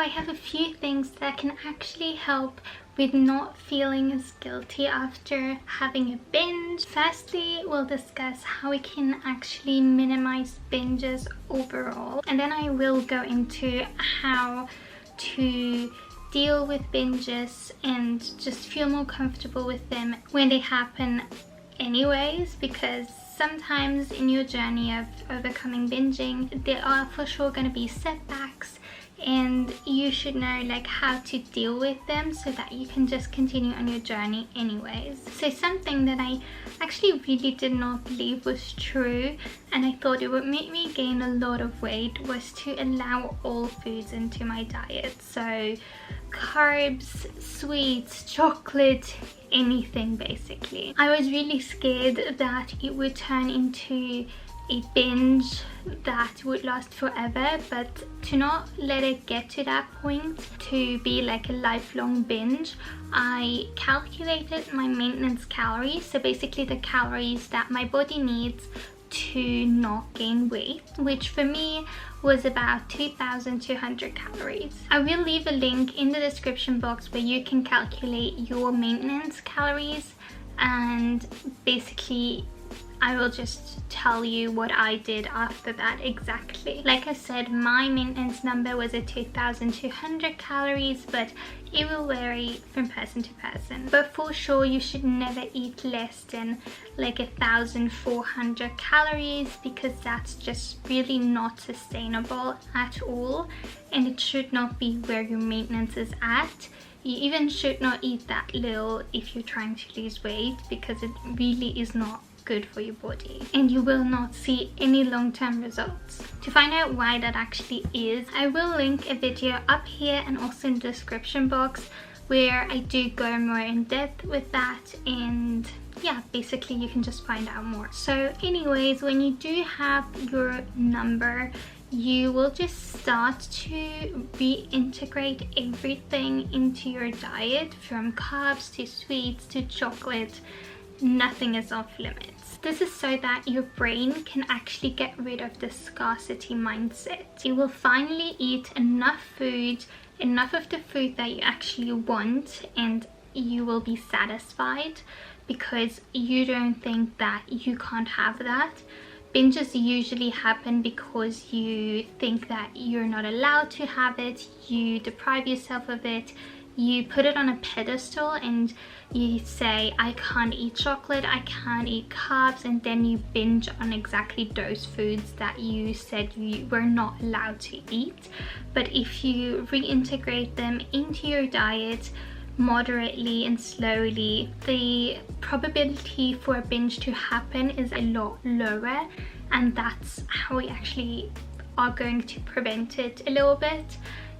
have a few things that can actually help with not feeling as guilty after having a binge. Firstly, we'll discuss how we can actually minimize binges overall, and then I will go into how to deal with binges and just feel more comfortable with them when they happen anyways, because sometimes in your journey of overcoming binging there are for sure going to be setbacks, and you should know like how to deal with them so that you can just continue on your journey anyways. So something that I actually really did not believe was true, and I thought it would make me gain a lot of weight, was to allow all foods into my diet. So carbs, sweets, chocolate, anything basically. I was really scared that it would turn into a binge that would last forever, but to not let it get to that point to be like a lifelong binge, I calculated my maintenance calories, so basically the calories that my body needs to not gain weight, which for me was about 2,200 calories. I will leave a link in the description box where you can calculate your maintenance calories, and basically I will just tell you what I did after that exactly. Like I said, my maintenance number was at 2,200 calories, but it will vary from person to person. But for sure, you should never eat less than like 1,400 calories, because that's just really not sustainable at all, and it should not be where your maintenance is at. You even should not eat that little if you're trying to lose weight, because it really is not good for your body and you will not see any long-term results. To find out why that actually is, I will link a video up here and also in the description box where I do go more in depth with that, and yeah, basically you can just find out more. So anyways, when you do have your number, you will just start to reintegrate everything into your diet, from carbs to sweets to chocolate. Nothing is off limits. This is so that your brain can actually get rid of the scarcity mindset. You will finally eat enough food, enough of the food that you actually want, and you will be satisfied because you don't think that you can't have that. Binges usually happen because you think that you're not allowed to have it, you deprive yourself of it, you put it on a pedestal and you say, I can't eat chocolate, I can't eat carbs, and then you binge on exactly those foods that you said you were not allowed to eat. But if you reintegrate them into your diet moderately and slowly, the probability for a binge to happen is a lot lower, and that's how we actually are going to prevent it a little bit.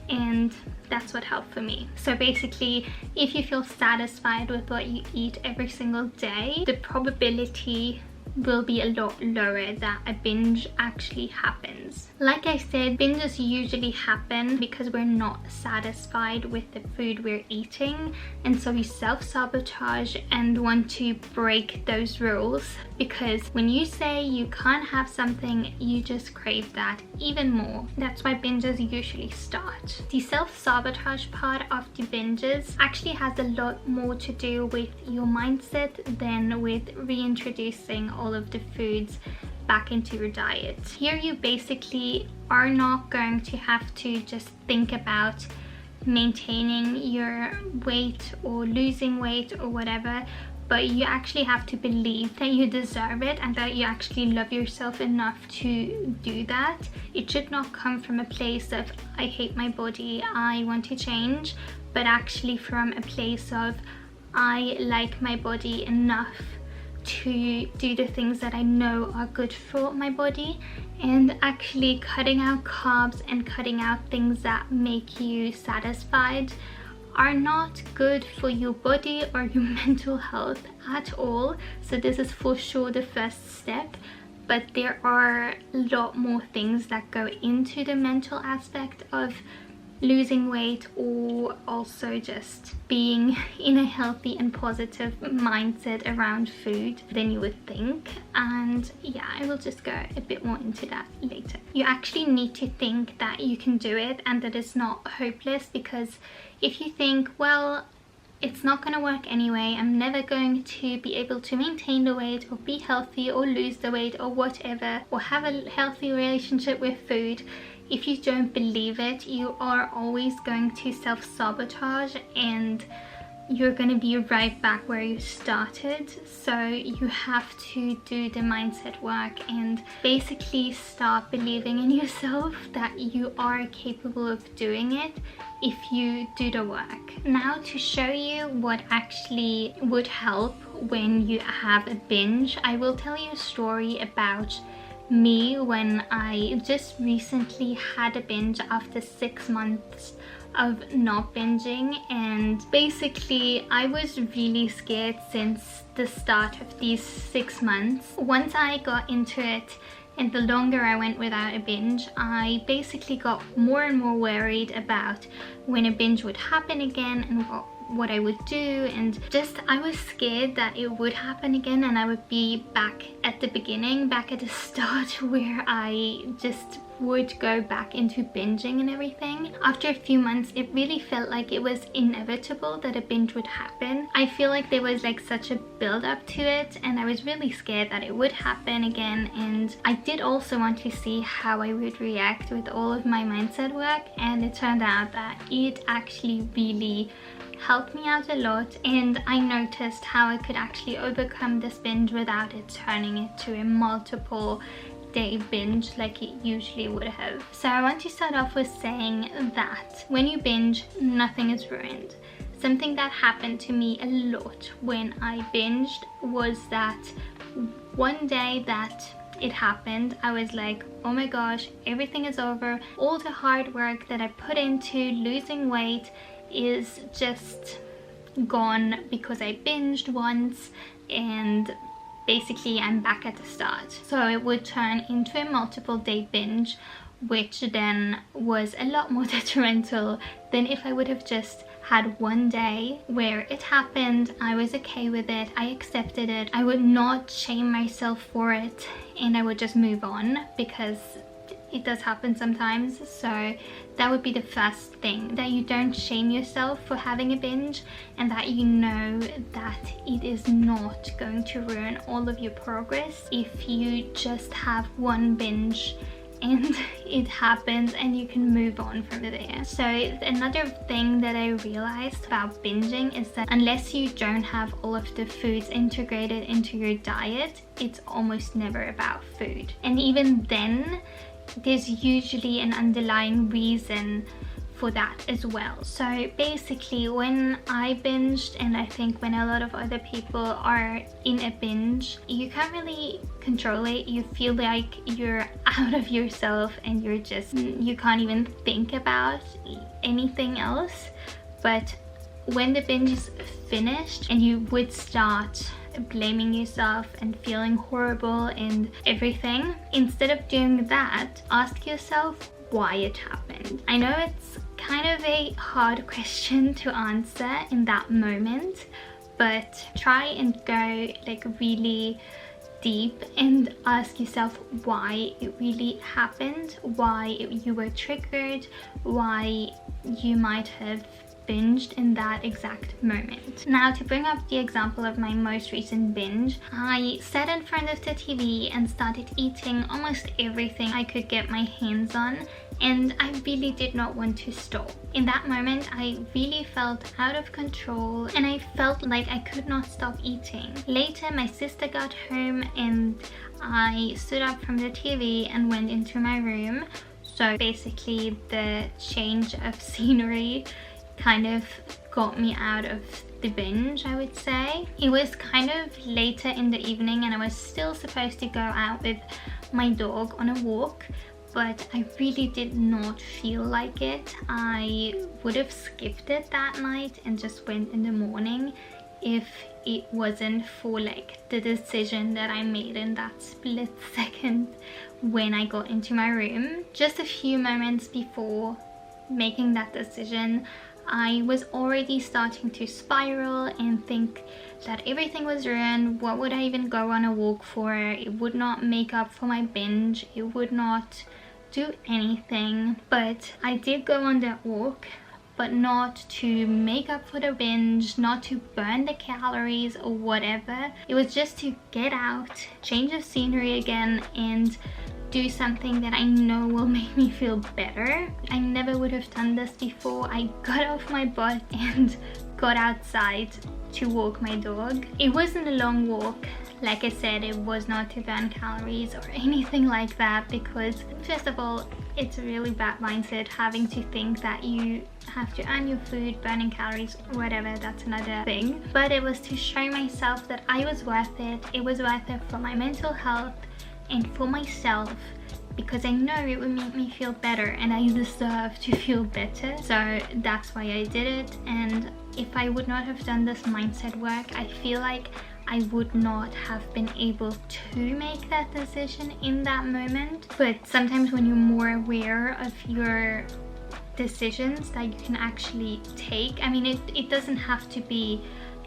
And that's what helped for me. So basically, if you feel satisfied with what you eat every single day, the probability will be a lot lower that a binge actually happens. Like I said, binges usually happen because we're not satisfied with the food we're eating, and so we self-sabotage and want to break those rules, because when you say you can't have something, you just crave that even more. That's why binges usually start. The self-sabotage part of the binges actually has a lot more to do with your mindset than with reintroducing all of the foods back into your diet. Here you basically are not going to have to just think about maintaining your weight or losing weight or whatever, but you actually have to believe that you deserve it and that you actually love yourself enough to do that. It should not come from a place of I hate my body, I want to change, but actually from a place of I like my body enough to do the things that I know are good for my body. And actually cutting out carbs and cutting out things that make you satisfied are not good for your body or your mental health at all. So this is for sure the first step, but there are a lot more things that go into the mental aspect of losing weight or also just being in a healthy and positive mindset around food than you would think. And yeah, I will just go a bit more into that later. You actually need to think that you can do it and that it's not hopeless, because if you think, well, it's not going to work anyway, I'm never going to be able to maintain the weight or be healthy or lose the weight or whatever, or have a healthy relationship with food, if you don't believe it, you are always going to self-sabotage and you're going to be right back where you started. So you have to do the mindset work and basically start believing in yourself that you are capable of doing it if you do the work. Now, to show you what actually would help when you have a binge, I will tell you a story about me when I just recently had a binge after 6 months of not binging. And basically I was really scared since the start of these 6 months. Once I got into it and the longer I went without a binge, I basically got more and more worried about when a binge would happen again and what I would do, and just I was scared that it would happen again and I would be back at the beginning, back at the start, where I just would go back into binging and everything. After a few months, it really felt like it was inevitable that a binge would happen. I feel like there was like such a build up to it and I was really scared that it would happen again. And I did also want to see how I would react with all of my mindset work, and it turned out that it actually really helped me out a lot, and I noticed how I could actually overcome this binge without it turning it to a multiple day binge like it usually would have. So I want to start off with saying that when you binge, nothing is ruined. Something that happened to me a lot when I binged was that one day that it happened, I was like, oh my gosh, everything is over. All the hard work that I put into losing weight is just gone because I binged once, and basically I'm back at the start. So it would turn into a multiple day binge, which then was a lot more detrimental than if I would have just had one day where it happened, I was okay with it, I accepted it, I would not shame myself for it, and I would just move on, because it does happen sometimes. So that would be the first thing, that you don't shame yourself for having a binge, and that you know that it is not going to ruin all of your progress if you just have one binge and it happens and you can move on from there. So another thing that I realized about binging is that unless you don't have all of the foods integrated into your diet, it's almost never about food. And even then, there's usually an underlying reason for that as well. So basically when I binged, and I think when a lot of other people are in a binge, you can't really control it. You feel like you're out of yourself and you can't even think about anything else. But when the binge is finished and you would start blaming yourself and feeling horrible and everything, instead of doing that, ask yourself why it happened. I know it's kind of a hard question to answer in that moment, but try and go like really deep and ask yourself why it really happened, you were triggered, why you might have binged in that exact moment. Now, to bring up the example of my most recent binge, I sat in front of the TV and started eating almost everything I could get my hands on, and I really did not want to stop. In that moment, I really felt out of control and I felt like I could not stop eating. Later, my sister got home and I stood up from the TV and went into my room. So basically the change of scenery kind of got me out of the binge, I would say. It was kind of later in the evening and I was still supposed to go out with my dog on a walk, but I really did not feel like it. I would have skipped it that night and just went in the morning if it wasn't for like the decision that I made in that split second when I got into my room. Just a few moments before making that decision, I was already starting to spiral and think that everything was ruined. What would I even go on a walk for? It would not make up for my binge. It would not do anything. But I did go on that walk, but not to make up for the binge, not to burn the calories or whatever. It was just to get out, change of scenery again, and do something that I know will make me feel better. I never would have done this before. I got off my butt and got outside to walk my dog. It wasn't a long walk. Like I said, it was not to burn calories or anything like that, because first of all, it's a really bad mindset having to think that you have to earn your food, burning calories, whatever, that's another thing. But it was to show myself that I was worth it. It was worth it for my mental health and for myself, because I know it would make me feel better and I deserve to feel better. So that's why I did it. And if I would not have done this mindset work, I feel like I would not have been able to make that decision in that moment. But sometimes when you're more aware of your decisions that you can actually take, I mean, it doesn't have to be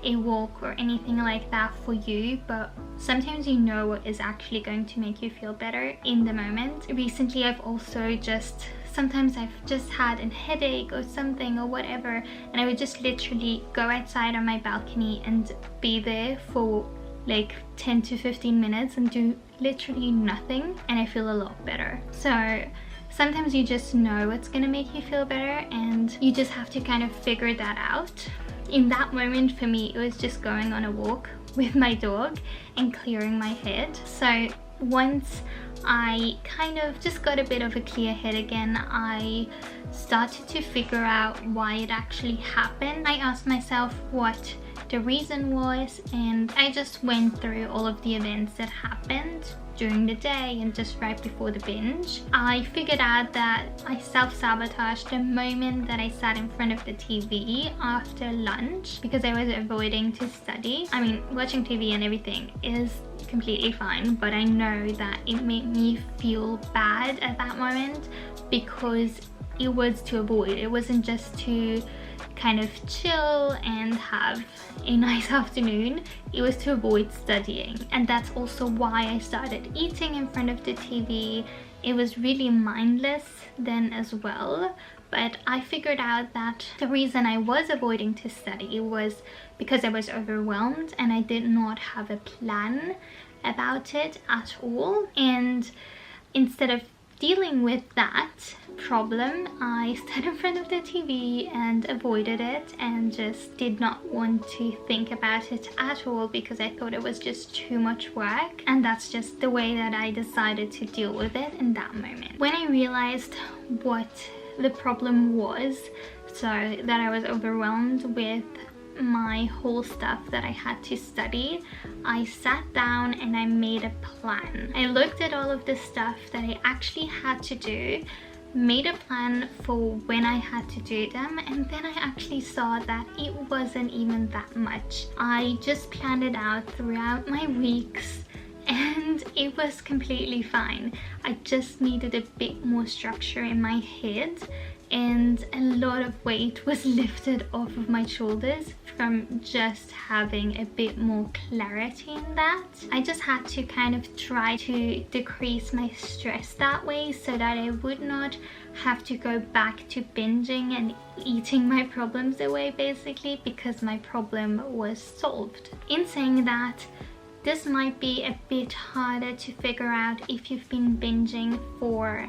a walk or anything like that for you, but sometimes you know what is actually going to make you feel better in the moment. Recently I've also sometimes I've just had a headache or something or whatever, and I would just literally go outside on my balcony and be there for like 10 to 15 minutes and do literally nothing, and I feel a lot better. So sometimes you just know what's gonna make you feel better, and you just have to kind of figure that out. In that moment for me, it was just going on a walk with my dog and clearing my head. So once I kind of just got a bit of a clear head again, I started to figure out why it actually happened. I asked myself what the reason was, and I just went through all of the events that happened during the day and just right before the binge. I figured out that I self-sabotaged the moment that I sat in front of the TV after lunch because I was avoiding to study. I mean, watching TV and everything is completely fine, but I know that it made me feel bad at that moment because it was to avoid. It wasn't just to kind of chill and have a nice afternoon. It was to avoid studying, and that's also why I started eating in front of the TV. It was really mindless then as well, but I figured out that the reason I was avoiding to study was because I was overwhelmed and I did not have a plan about it at all. And instead of dealing with that problem, I stood in front of the TV and avoided it and just did not want to think about it at all because I thought it was just too much work, and that's just the way that I decided to deal with it in that moment. When I realized what the problem was, so that I was overwhelmed with my whole stuff that I had to study, I sat down and I made a plan. I looked at all of the stuff that I actually had to do, made a plan for when I had to do them, and then I actually saw that it wasn't even that much. I just planned it out throughout my weeks and it was completely fine. I just needed a bit more structure in my head, and a lot of weight was lifted off of my shoulders from just having a bit more clarity in that. I just had to kind of try to decrease my stress that way so that I would not have to go back to binging and eating my problems away, basically, because my problem was solved. In saying that, this might be a bit harder to figure out if you've been binging for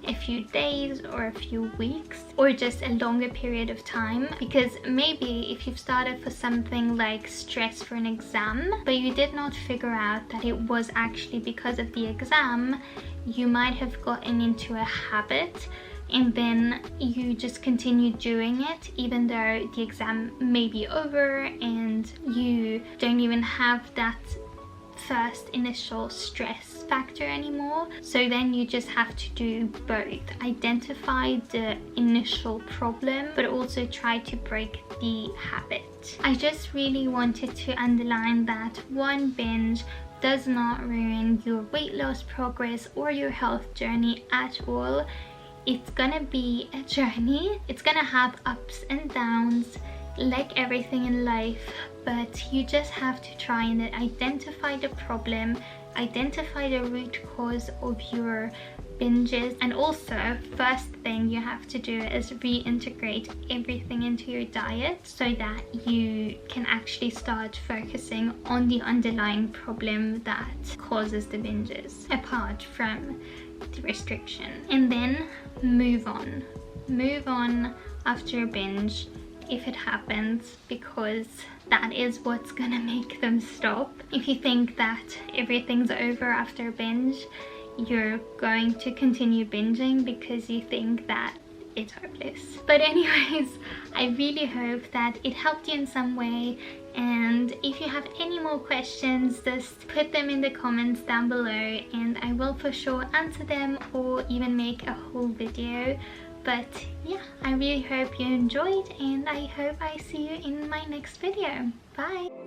a few days or a few weeks or just a longer period of time, because maybe if you've started for something like stress for an exam but you did not figure out that it was actually because of the exam, you might have gotten into a habit and then you just continue doing it even though the exam may be over and you don't even have that first initial stress factor anymore. So then you just have to do both: identify the initial problem but also try to break the habit. I just really wanted to underline that one binge does not ruin your weight loss progress or your health journey at all. it's gonna be a journey. It's gonna have ups and downs like everything in life, but you just have to try and identify the problem, identify the root cause of your binges, and also first thing you have to do is reintegrate everything into your diet so that you can actually start focusing on the underlying problem that causes the binges apart from the restriction, and then move on after a binge if it happens, because that is what's gonna make them stop. If you think that everything's over after a binge, you're going to continue binging because you think that it's hopeless. But anyways, I really hope that it helped you in some way, and if you have any more questions, just put them in the comments down below and I will for sure answer them or even make a whole video. But yeah, I really hope you enjoyed, and I hope I see you in my next video. Bye!